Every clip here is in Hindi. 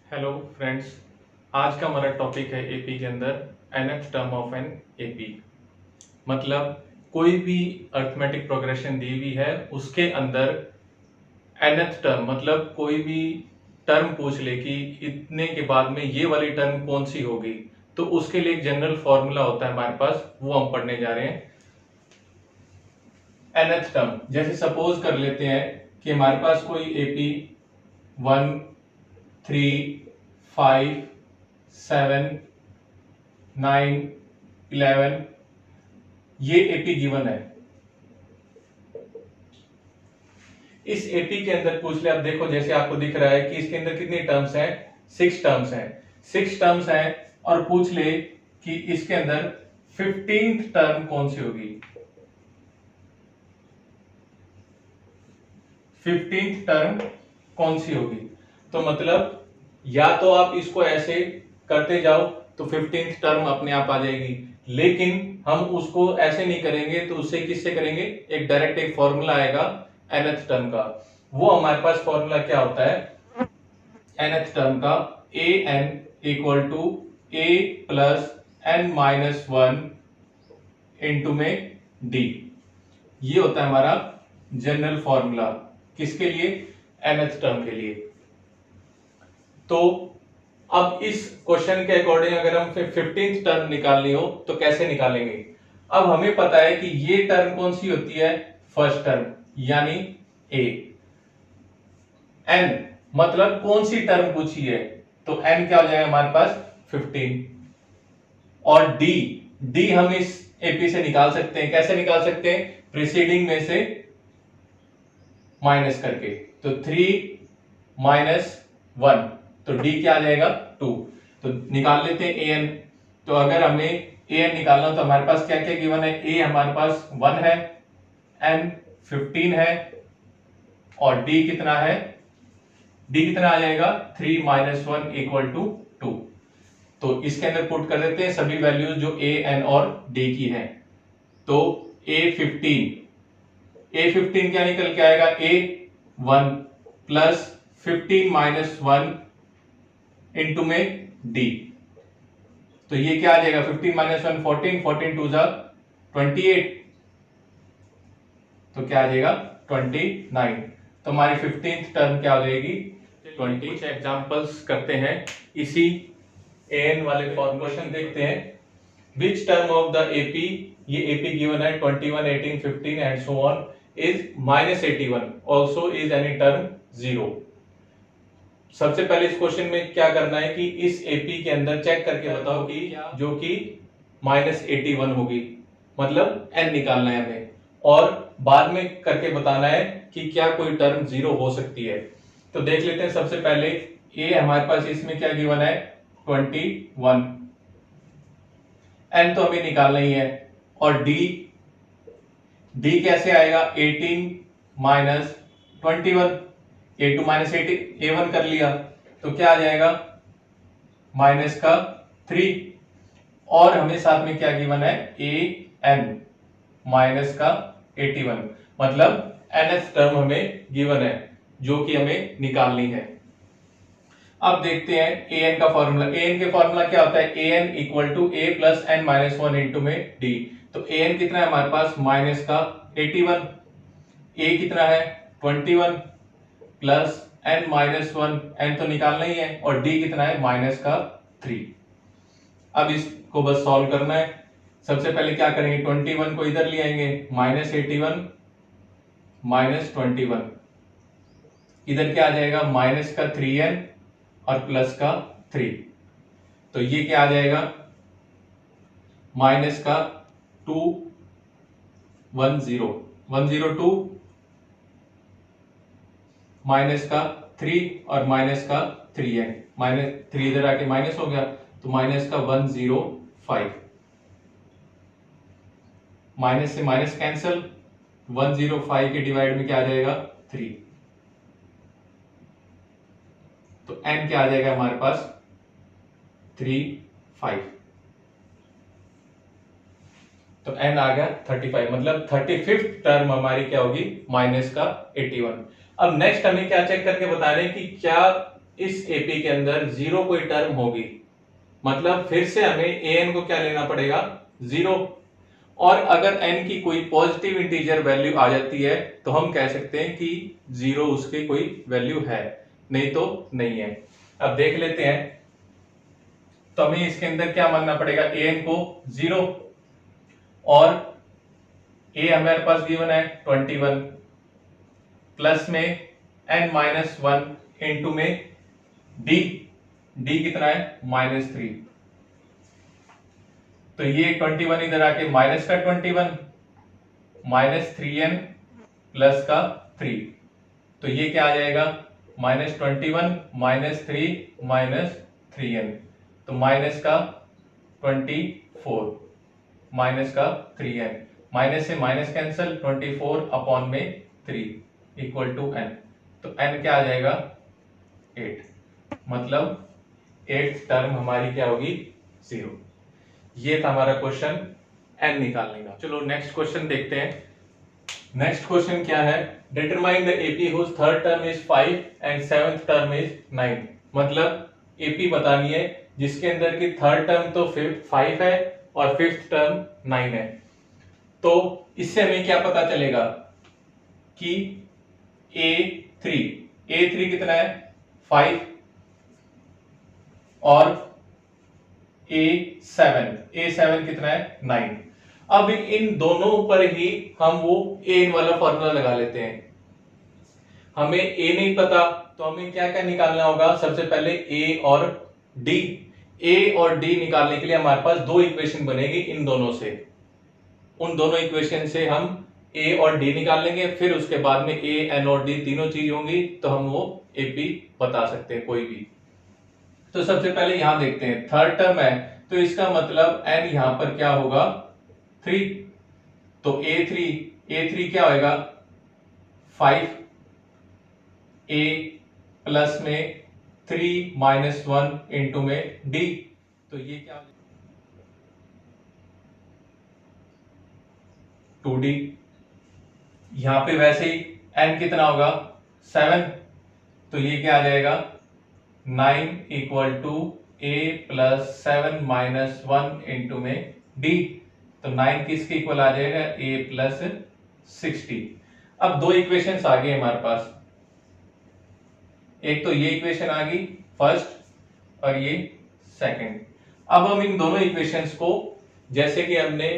Hello friends. आज का हमारा टॉपिक है एपी के अंदर nth term of an AP. मतलब कोई भी अर्थमेटिक प्रोग्रेशन दी हुई है उसके अंदर nth टर्म मतलब कोई भी टर्म पूछ ले कि इतने के बाद में ये वाली टर्म कौन सी होगी, तो उसके लिए एक जनरल फॉर्मूला होता है हमारे पास, वो हम पढ़ने जा रहे हैं। nth टर्म जैसे सपोज कर लेते हैं कि हमारे पास कोई एपी 1, 3, 5, 7, 9, 11 ये एपी गिवन है। इस एपी के अंदर पूछ ले, आप देखो जैसे आपको दिख रहा है कि इसके अंदर कितनी टर्म्स हैं, 6 टर्म्स हैं। 6 टर्म्स हैं और पूछ ले कि इसके अंदर 15th टर्म कौन सी होगी। 15th टर्म कौन सी होगी, तो मतलब या तो आप इसको ऐसे करते जाओ तो 15th टर्म अपने आप आ जाएगी, लेकिन हम उसको ऐसे नहीं करेंगे तो उससे किससे करेंगे, एक डायरेक्ट एक फॉर्मूला आएगा nth टर्म का। वो हमारे पास फॉर्मूला क्या होता है nth टर्म का, a n equal to a plus n minus 1 into में डी। ये होता है हमारा जनरल फॉर्मूला किसके लिए, nth टर्म के लिए। तो अब इस क्वेश्चन के अकॉर्डिंग अगर हम 15th टर्म निकालनी हो तो कैसे निकालेंगे। अब हमें पता है कि ये टर्म कौन सी होती है, फर्स्ट टर्म यानी ए। एन मतलब कौन सी टर्म पूछी है, तो एन क्या हो जाएगा हमारे पास 15। और डी, डी हम इस एपी से निकाल सकते हैं, कैसे निकाल सकते हैं, प्रीसीडिंग में से माइनस करके। तो 3 माइनस 1, तो डी क्या आ जाएगा 2। तो निकाल लेते हैं ए एन। तो अगर हमें ए एन निकालना तो हमारे पास क्या क्या गिवन है, ए हमारे पास 1 है, एन 15 है और डी कितना है, डी कितना आ जाएगा 3 माइनस 1 इक्वल टू 2। तो इसके अंदर पुट कर देते हैं सभी वैल्यूज जो ए एन और डी की हैं। तो ए15 क्या निकल के आएगा, A1 प्लस 15 माइनस 1 इंटू में डी। तो ये क्या आ जाएगा 15 माइनस 1 14, 14 टू जा 28, तो क्या आ जाएगा 29। तो हमारी 15th टर्म क्या हो जाएगी 20। कुछ एग्जांपल्स करते हैं इसी एन वाले फॉर्मूलेशन देखते हैं। Which term of the AP, ये एपी गिवन है 21, 18, 15 and so on is -81 also is any term 0। सबसे पहले इस क्वेश्चन में क्या करना है कि इस एपी के अंदर चेक करके बताओ कि जो कि -81 होगी, मतलब n निकालना है हमें, और बाद में करके बताना है कि क्या कोई टर्म 0 हो सकती है। तो देख लेते हैं सबसे पहले ए हमारे पास इसमें क्या गिवन है 21, n तो हमें निकालना ही है, और डी कैसे आएगा 18 माइनस 21, a2 माइनस a1 कर लिया तो क्या आ जाएगा माइनस का 3, और हमें साथ में क्या गिवन है ए एन माइनस का 81, मतलब nth टर्म हमें गिवन है जो कि हमें निकालनी है। अब देखते हैं ए एन का फॉर्मूला। ए एन के फॉर्मूला क्या होता है, a n equal to a plus n minus 1 into में डी। तो ए एन कितना है हमारे पास माइनस का 81, ए कितना है 21 प्लस एन माइनस 1, एन तो निकालना ही है, और डी कितना है माइनस का 3। अब इसको बस सॉल्व करना है। सबसे पहले क्या करेंगे 21 को इधर ले आएंगे, -81 माइनस 21, इधर क्या आ जाएगा माइनस का 3n और प्लस का 3। तो ये क्या आ जाएगा माइनस का 102 माइनस का 3 और माइनस का 3n, माइनस 3 इधर आके माइनस हो गया तो माइनस का 105, माइनस से माइनस कैंसल, 105 के डिवाइड में क्या आ जाएगा 3। तो n क्या आ जाएगा हमारे पास 35, तो n आ गया 35, मतलब 35th टर्म हमारी क्या होगी माइनस का 81। अब नेक्स्ट हमें क्या चेक करके बता रहे हैं कि क्या इस एपी के अंदर जीरो कोई टर्म होगी, मतलब फिर से हमें एन को क्या लेना पड़ेगा, जीरो। और अगर एन की कोई पॉजिटिव इंटीजर वैल्यू आ जाती है तो हम कह सकते हैं कि जीरो उसके कोई वैल्यू है, नहीं तो नहीं है। अब देख लेते हैं, तो हमें इसके अंदर क्या मानना पड़ेगा, एन को जीरो, और ए हमारे पास गिवन है 21, प्लस में एन माइनस वन, इंटू में डी, डी कितना है -3, तो ये 21 इधर आके माइनस का 21, -3n प्लस का 3, तो ये क्या आ जाएगा -21 -3 -3n, तो माइनस का 24 माइनस का 3n, माइनस से माइनस कैंसिल, 24 अपॉन में 3 इक्वल टू n, तो n क्या आ जाएगा 8, मतलब 8 टर्म हमारी क्या होगी 0। ये था हमारा क्वेश्चन n निकालने का। चलो नेक्स्ट क्वेश्चन देखते हैं। नेक्स्ट क्वेश्चन क्या है, determine the AP whose third term is 5 and seventh term is 9, मतलब एपी बतानी है जिसके अंदर की थर्ड टर्म तो 5 है और फिफ्थ टर्म 9 है। तो इससे हमें क्या पता चलेगा कि A3 कितना है 5 और A7 कितना है 9। अब इन दोनों पर ही हम वो एन वाला फॉर्मूला लगा लेते हैं। हमें ए नहीं पता तो हमें क्या क्या निकालना होगा, सबसे पहले ए और डी। ए और डी निकालने के लिए हमारे पास दो इक्वेशन बनेगी इन दोनों से, उन दोनों इक्वेशन से हम ए और डी निकाल लेंगे, फिर उसके बाद में ए एन और डी तीनों चीज होंगी तो हम वो एपी बता सकते हैं कोई भी। तो सबसे पहले यहां देखते हैं, थर्ड टर्म है तो इसका मतलब एन यहां पर क्या होगा 3, तो A3 क्या होगा 5, A प्लस में 3 माइनस 1 इंटू में D, तो ये क्या 2D। यहां पे वैसे ही n कितना होगा 7, तो ये क्या आ जाएगा 9 equal to A plus 7 minus 1 into में D, तो 9 किसके इक्वल आ जाएगा A प्लस 60। अब दो इक्वेशंस आ गए हमारे पास, एक तो ये इक्वेशन आ गई फर्स्ट और ये सेकंड। अब हम इन दोनों इक्वेशंस को जैसे कि हमने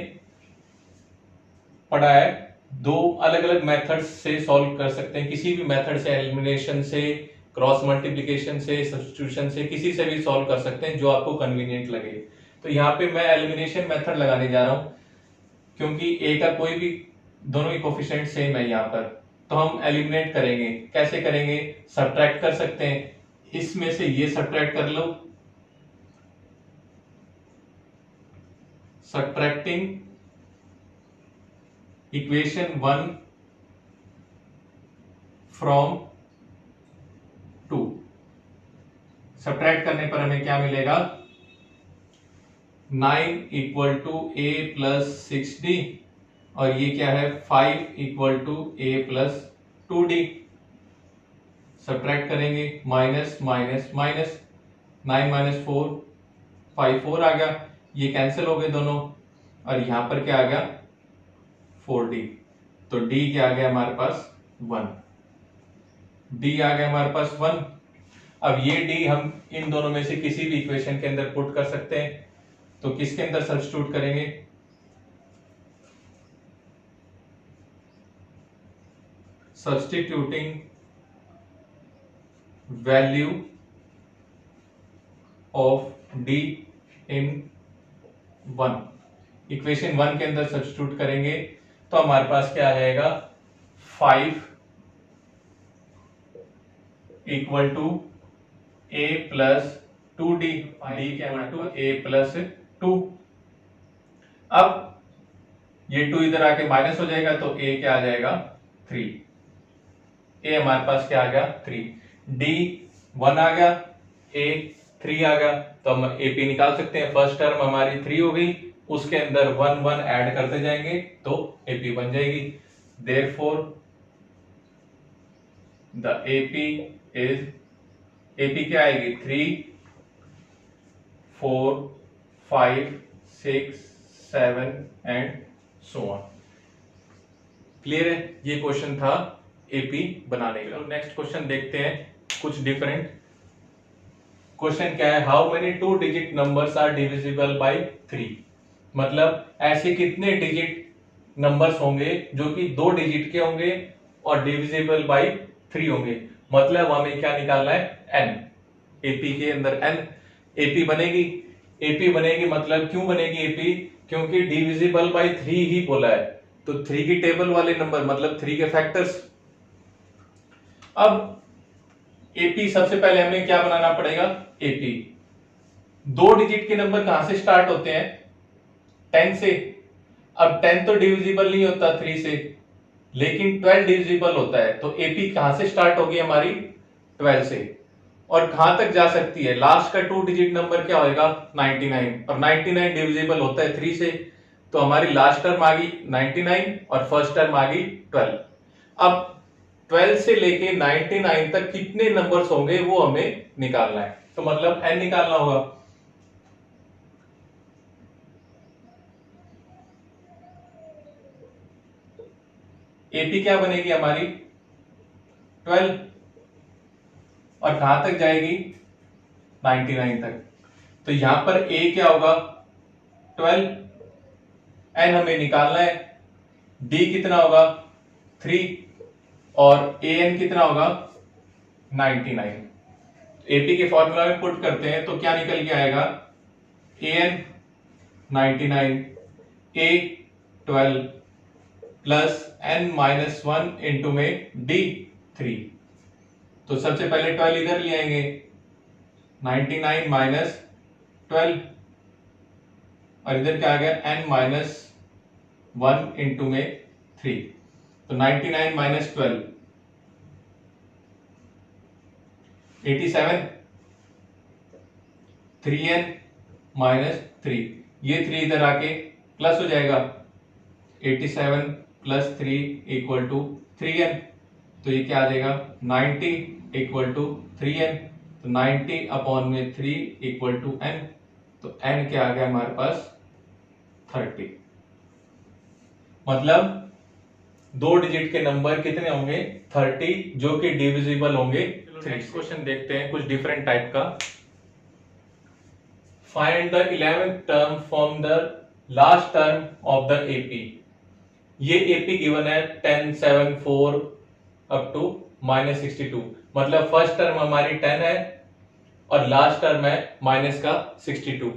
पढ़ा है दो अलग अलग मेथड्स से सॉल्व कर सकते हैं, किसी भी मेथड से, एलिमिनेशन से, क्रॉस मल्टीप्लिकेशन से, सब्स्टिट्यूशन से, किसी से भी सॉल्व कर सकते हैं जो आपको कन्वीनियंट लगे। तो यहाँ पे मैं एलिमिनेशन मेथड लगाने जा रहा हूं क्योंकि ए का कोई भी दोनों ही कोफिशिएंट सेम है यहाँ पर, तो हम एलिमिनेट करेंगे। कैसे करेंगे, सब्ट्रैक्ट कर सकते हैं, इसमें से ये सब्ट्रैक्ट कर लो, सब्ट्रैक्टिंग इक्वेशन 1 फ्रॉम 2, सब्ट्रैक्ट करने पर हमें क्या मिलेगा 9 equal to A plus 6D, और ये क्या है 5 equal to A plus 2D। Subtract करेंगे, माइनस माइनस माइनस, 9 माइनस 4 5, 4 आ गया, ये कैंसिल हो गए दोनों, और यहां पर क्या आ गया 4D, तो D क्या आ गया हमारे पास 1, D आ गया हमारे पास 1। अब ये D हम इन दोनों में से किसी भी इक्वेशन के अंदर पुट कर सकते हैं, तो किसके अंदर सब्स्टिट्यूट करेंगे, substituting value of D in 1, equation 1 के अंदर सब्स्टिट्यूट करेंगे तो हमारे पास क्या आ जाएगा 5 equal to A plus 2D, D equal to A plus 2। अब ये 2 इधर आके माइनस हो जाएगा तो A क्या आ जाएगा 3, A हमारे पास क्या आ गया 3, D 1 आ गया, A 3 आ गया, तो हम AP निकाल सकते हैं। फर्स्ट टर्म हमारी 3 हो गई, उसके अंदर 1 1 ऐड करते जाएंगे तो AP बन जाएगी। Therefore the AP is AP क्या आएगी 3 4 5 6 7 एंड सो ऑन। क्लियर है? ये क्वेश्चन था एपी बनाने का। नेक्स्ट क्वेश्चन देखते हैं कुछ डिफरेंट। क्वेश्चन क्या है, how many 2 digit numbers are divisible by 3। मतलब ऐसे कितने डिजिट नंबर्स होंगे जो कि 2 डिजिट के होंगे और डिविजिबल बाय 3 होंगे। मतलब हमें क्या निकालना है, n। एपी के अंदर n एपी बनेगी। एपी बनेगी मतलब क्यों बनेगी एपी, क्योंकि डिविजिबल बाय 3 ही बोला है, तो 3 की टेबल वाले नंबर मतलब 3 के फैक्टर्स। अब एपी सबसे पहले हमें क्या बनाना पड़ेगा, एपी 2 डिजिट के नंबर कहां से स्टार्ट होते हैं, 10 से। अब 10 तो डिविजिबल नहीं होता 3 से, लेकिन 12 डिविजिबल होता है, तो एपी कहां से स्टार्ट होगी हमारी, 12 से। और कहां तक जा सकती है, लास्ट का 2 डिजिट नंबर क्या होगा, 99, और 99 डिविजिबल होता है 3 से, तो हमारी लास्ट टर्म आ गई 99 और फर्स्ट टर्म आ गई 12। अब 12 से लेके 99 तक कितने नंबर्स होंगे वो हमें निकालना है, तो मतलब n निकालना होगा। एपी क्या बनेगी हमारी 12 और कहां तक जाएगी 99 तक, तो यहां पर a क्या होगा 12, n हमें निकालना है, d कितना होगा 3 और an कितना होगा 99। एपी के फॉर्मूला में पुट करते हैं तो क्या निकल के आएगा, an 99 a 12 plus n minus 1 into में d 3। तो सबसे पहले 12 इधर ले आएंगे, 99 माइनस 12 और इधर क्या आ गया n माइनस 1 इंटू में 3, तो 99 माइनस 12 87, 3n माइनस 3, ये 3 इधर आके प्लस हो जाएगा, 87 प्लस 3 इक्वल टू 3n, तो ये क्या आ जाएगा 90 इक्वल टू 3n, तो 90 अपॉन में 3 इक्वल टू n, तो n क्या आ गया हमारे पास 30। मतलब 2 डिजिट के नंबर कितने होंगे 30, जो कि डिविजिबल होंगे 3। नेक्स्ट क्वेश्चन देखते हैं कुछ डिफरेंट टाइप का। Find the 11th term from the last term of the AP. ये एपी गिवन है 10 7 4 अप टू -62, मतलब फर्स्ट टर्म हमारी 10 है और लास्ट टर्म है माइनस का 62।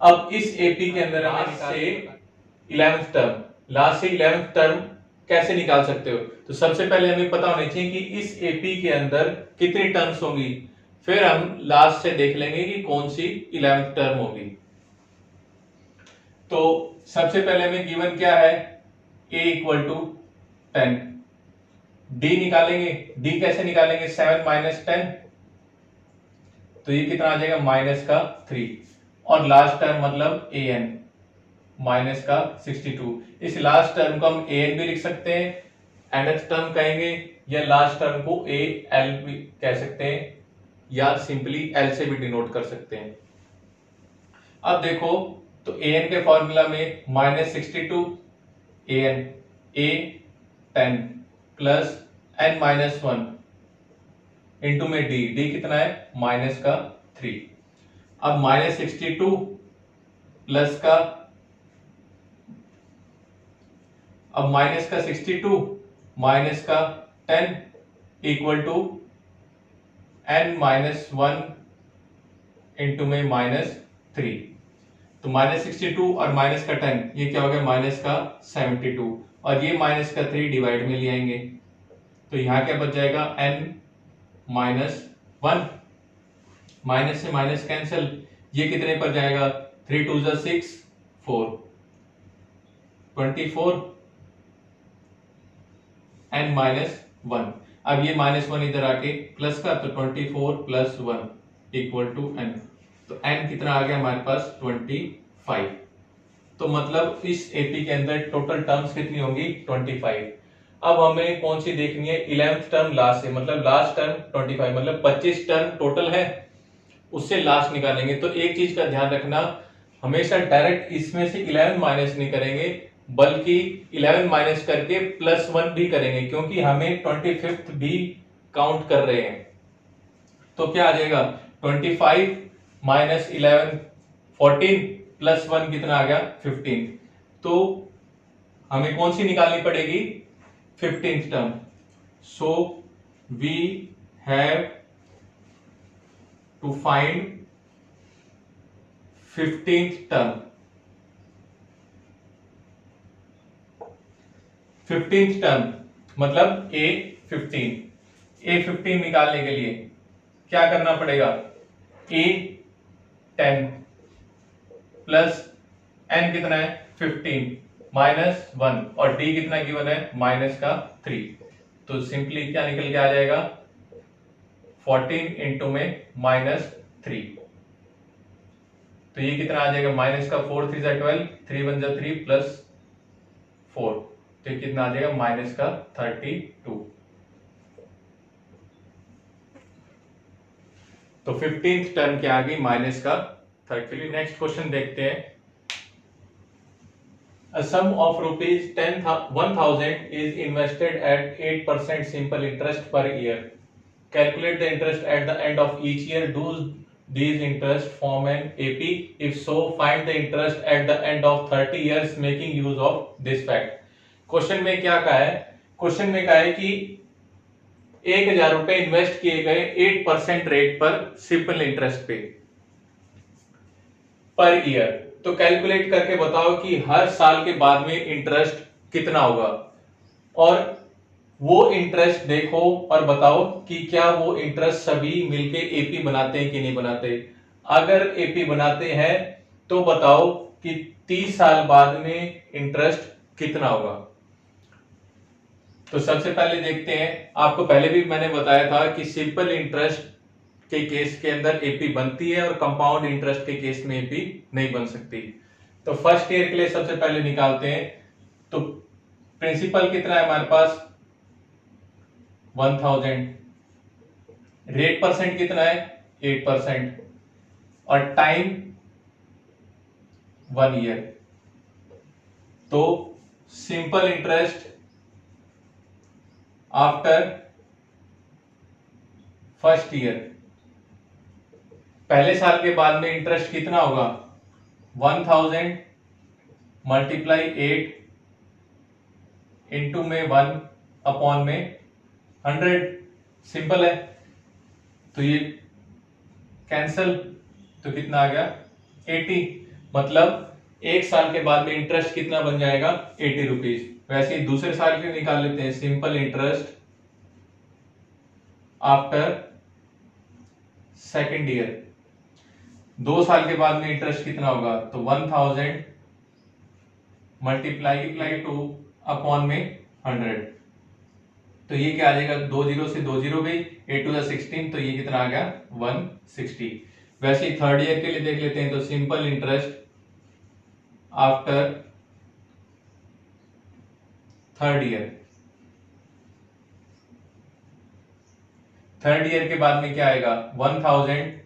अब इस एपी के अंदर हमें से 11th टर्म, लास्ट से 11th टर्म कैसे निकाल सकते हो, तो सबसे पहले हमें पता होना चाहिए कि इस एपी के अंदर कितनी टर्म्स होंगी, फिर हम लास्ट से देख लेंगे कि कौन सी 11th टर्म होगी। तो सबसे पहले हमें गिवन क्या है, a इक्वल टू 10, d निकालेंगे, d कैसे निकालेंगे 7 माइनस 10, तो ये कितना आ जाएगा माइनस का 3, और लास्ट टर्म मतलब an माइनस का 62। इस लास्ट टर्म को हम an भी लिख सकते हैं, nth टर्म कहेंगे, या लास्ट टर्म को al भी कह सकते हैं, या सिंपली l से भी डिनोट कर सकते हैं। अब देखो तो an के फॉर्मूला में -62 an a 10 plus n minus 1 into में d कितना है माइनस का 3। अब -62 प्लस का, अब माइनस का 62 माइनस का 10 equal to n minus 1 into में -3, तो -62 और माइनस का 10 ये क्या हो गया माइनस का 72, और ये माइनस का 3 डिवाइड में ले आएंगे, तो यहां क्या बच जाएगा n माइनस 1, माइनस से माइनस कैंसिल, ये कितने पर जाएगा 3 2 6 4 24 n माइनस 1। अब ये -1 इधर आके प्लस का, तो 24 प्लस 1 इक्वल टू n, तो n कितना आ गया हमारे पास 25। तो मतलब इस एपी के अंदर टोटल टर्म्स कितनी होंगी 25। अब हमें कौन सी देखनी है, 11th टर्म लास्ट से, मतलब लास्ट टर्म 25, मतलब 25 टर्म टोटल है, उससे लास्ट निकालेंगे। तो एक चीज का ध्यान रखना, हमेशा डायरेक्ट इसमें से 11 माइनस नहीं करेंगे, बल्कि 11 माइनस करके +1 भी करेंगे, क्योंकि हमें 25th भी काउंट कर रहे हैं। तो क्या आ जाएगा, 25 माइनस 11 14 +1 कितना आ गया 15। तो हमें कौन सी निकालनी पड़ेगी, 15th term. So we have to find 15th term. 15th term मतलब A15 निकालने के लिए क्या करना पड़ेगा, A10 प्लस n कितना है 15 -1 और d कितना गिवन है -3। तो सिंपली क्या निकल के आ जाएगा, 14 इंटू में -3। तो ये कितना आ जाएगा, -4 3 12, 3 1 3 प्लस 4, तो कितना आ जाएगा -32। तो 15th टर्म क्या आ गई -30। नेक्स्ट क्वेश्चन देखते हैं। A sum of rupees 10,000 is invested at 8% simple interest per year. Calculate the interest at the end of each year. Do these interest form an AP? If so, find the interest at the end of 30 years making use of this fact. Question में क्या कहा है, क्वेश्चन में कहा है कि 1,000 रुपए इन्वेस्ट किए गए 8% रेट पर सिंपल इंटरेस्ट पे पर ईयर। तो कैलकुलेट करके बताओ कि हर साल के बाद में इंटरेस्ट कितना होगा, और वो इंटरेस्ट देखो और बताओ कि क्या वो इंटरेस्ट सभी मिलके एपी बनाते हैं कि नहीं बनाते। अगर एपी बनाते हैं तो बताओ कि 30 साल बाद में इंटरेस्ट कितना होगा। तो सबसे पहले देखते हैं, आपको पहले भी मैंने बताया था कि सिंपल इंटरेस्ट के केस के अंदर एपी बनती है और कंपाउंड इंटरेस्ट के केस में एपी नहीं बन सकती। तो फर्स्ट ईयर के लिए सबसे पहले निकालते हैं। तो प्रिंसिपल कितना है हमारे पास 1000, रेट परसेंट कितना है 8%, और टाइम 1 ईयर। तो simple interest after first year, पहले साल के बाद में इंटरेस्ट कितना होगा, 1000 मल्टीप्लाई 8 इंटू में 1 अपॉन में 100। सिंपल है, तो ये कैंसल, तो कितना आ गया 80। मतलब एक साल के बाद में इंटरेस्ट कितना बन जाएगा 80 रुपीज। वैसे ही दूसरे साल के निकाल लेते हैं, simple interest after second year, 2 साल के बाद में इंटरेस्ट कितना होगा, तो 1000 मल्टीप्लाई 2 अपॉन में 100। तो ये क्या आ जाएगा, 2 0 से 2 0 गई, 8 2 16, तो ये कितना आ गया 160। वैसे ही थर्ड ईयर के लिए देख लेते हैं। तो simple interest after third year, third year के बाद में क्या आएगा, 1000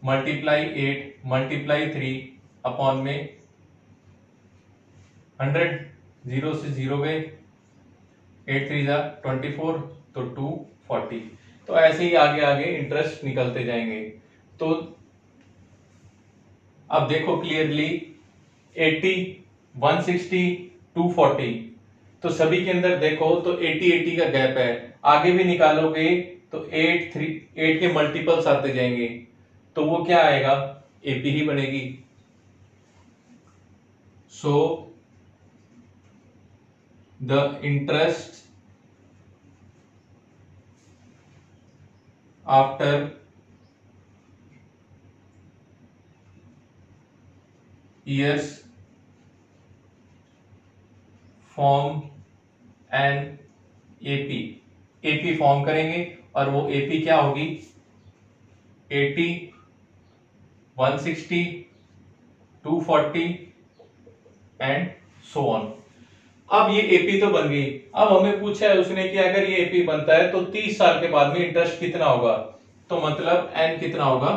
मल्टीप्लाई 8 मल्टीप्लाई 3 अपॉन में 100, 0 से 0 गए, 8 3 24, तो 240। तो ऐसे ही आगे आगे इंटरेस्ट निकलते जाएंगे। तो अब देखो क्लियरली 80 160 240, तो सभी के अंदर देखो तो 80 80 का गैप है। आगे भी निकालोगे तो 8 के मल्टीपल्स आते जाएंगे, तो वो क्या आएगा, एपी ही बनेगी। So the interest after years form an AP, AP form करेंगे, और वो एपी क्या होगी, 80 160 240 एंड सो ऑन। अब ये एपी तो बन गई, अब हमें पूछा है उसने कि अगर ये एपी बनता है तो 30 साल के बाद में इंटरेस्ट कितना होगा, तो मतलब एन कितना होगा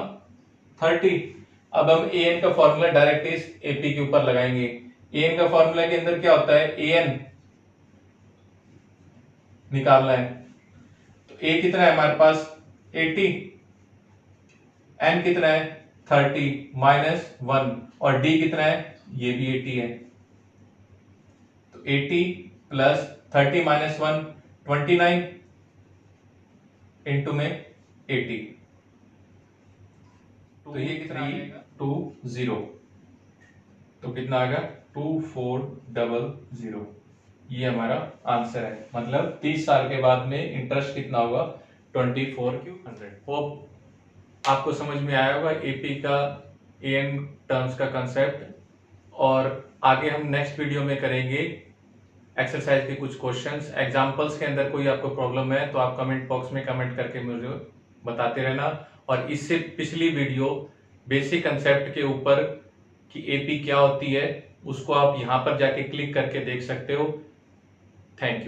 30। अब हम ए एन का फॉर्मूला डायरेक्ट इस एपी के ऊपर लगाएंगे। ए एन का फॉर्मूला के अंदर क्या होता है, ए एन निकालना है, तो ए कितना है हमारे पास 80, एन कितना है 30 माइनस 1, और डी कितना है ये भी 80 है, तो 80 प्लस 30 माइनस 1 29 इंटू में 80, तो ये कितना 320, तो कितना आएगा 2400, ये हमारा आंसर है। मतलब 30 साल के बाद में इंटरेस्ट कितना होगा 2400। होप आपको समझ में आया होगा एपी का एएन टर्म्स का कंसेप्ट, और आगे हम नेक्स्ट वीडियो में करेंगे एक्सरसाइज के कुछ क्वेश्चंस। एग्जांपल्स के अंदर कोई आपको प्रॉब्लम है तो आप कमेंट बॉक्स में कमेंट करके मुझे बताते रहना, और इससे पिछली वीडियो बेसिक कंसेप्ट के ऊपर कि एपी क्या होती है उसको आप यहाँ पर जाके क्लिक करके देख सकते हो। Thank you.